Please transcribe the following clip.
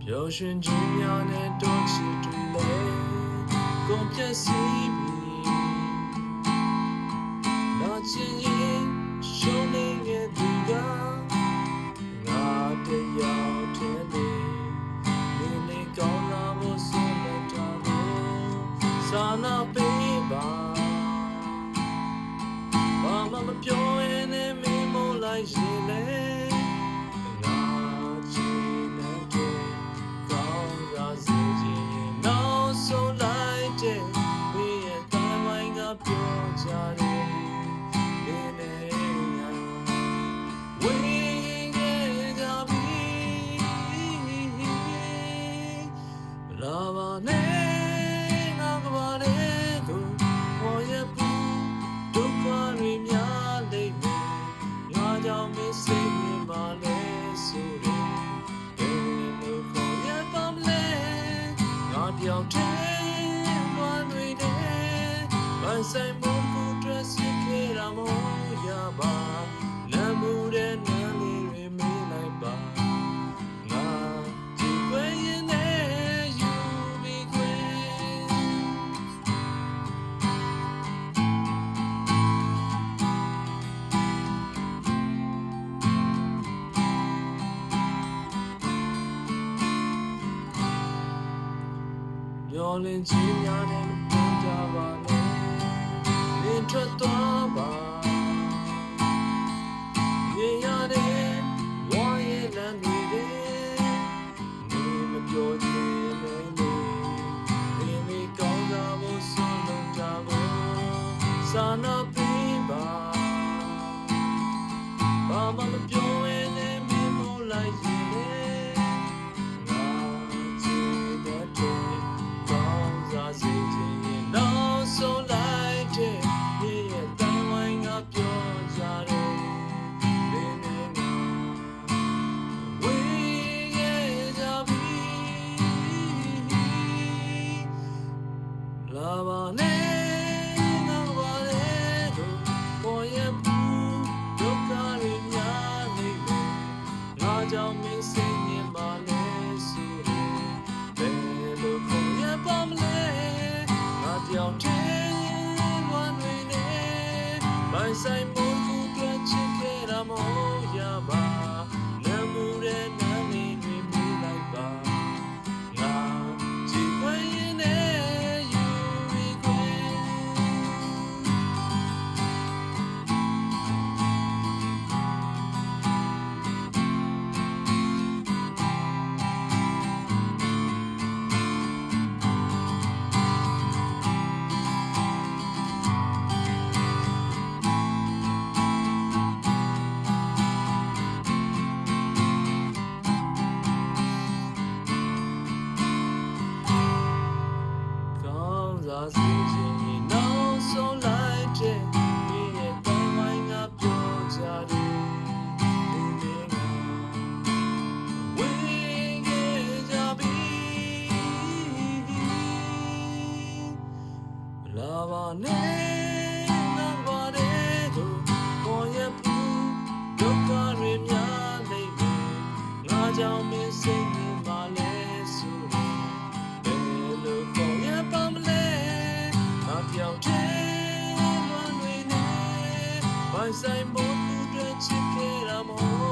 ပျော်ရွှင်ခြင်းများနဲ့တော့ချစ်တူလဲကုန်ပြည့်စည်ပြီးနာကျင်ရင်ရှုံးနေတဲ့သူကငါတယောက်တည်းနေနေကောင်းလာဖို့ဆိုလက်တော်ကိုစာနာပေးပါဘာမှမပြောရင်လည်းမင်းမို့လိုက်ရင်လည်းပြောကြတယ်ဒီနေ့ငါဝေးခဲ့ကြပြီလာပါနဲ့ငါကပါလေကိုပေါ်ရပူဒုက္ခတွေများလိမ့်မယ်ငါကြောင့်မစိတ်နေပါလေဆိုတယ်ဒီလိုခေါ်ရပါမလဲငါပြောင်းတယ်ဝမ်းတွေတဲ့ဆိုင်မုန်းကိုတွေ့စီခဲ့ရမို့ရပါလမ်းမှုတဲ့နန်းလေးတွေမေးလိုက်ပါငါဒီခွေရင်နဲ့ယူပြီးခွေမျောလင်းခြင်းများနဲ့မပေါ်ကြပါနဲ့ထွက်သွားပါရေရတဲ့ဝါရဲ့လမ်းတွေနေမပြောချင်လည်းနေမိကောင်းတာကိုဆုံးလုံးကြဖို့စာနာပေးပါဘာမှမပြောရင်လည်းမင်းမို့လိုက်ရင်လည်းငါချစ်တဲ့ကောင်းစားစေချင်ရင်နောက်ဆုံးလိုက်တဲ့လာပါနဲ့ငါပါလေတို့ပေါ်ရပူဒုက္ခတွေများနေမယ်ငါကြောင့်မင်းစိတ်ညစ်ပါလေဆိုတယ်ဘယ်လိုခေါ်ရပါမလဲငါပြောင်းတယ်ဝမ်းတွေနဲ့မိုင်းဆိုင်မို့ကိုတွေ့ချစ်ခဲ့တာမို့ရပါလမ်းမှုတဲ့နားနေတွေမိလိုက်ပါငါကြည့်ခွင့်ရင်နဲ့သာစီခြင်းနောက်ဆုံးလိုက်တဲ့ဒီရဲ့တိုင်ဝိုင်းကပြောကြတယ်ဒီနေ့ငါဝေးခဲ့ကြပြီလာပါနဲ့ငါပါတဲ့ကိုပေါ်ရပူဒုက္ခတွေများလိမ့်မယ်ငါကြောင့်မင်းစိတ်နေပါလေဆိုတယ်ဘယ်လိုခေါ်ရပါမလဲပြောင်းတယ်ဝမ်းတွေနဲ့ဘာဆိုင်မို့ကိုတွေ့ချစ်ခဲ့တာမို့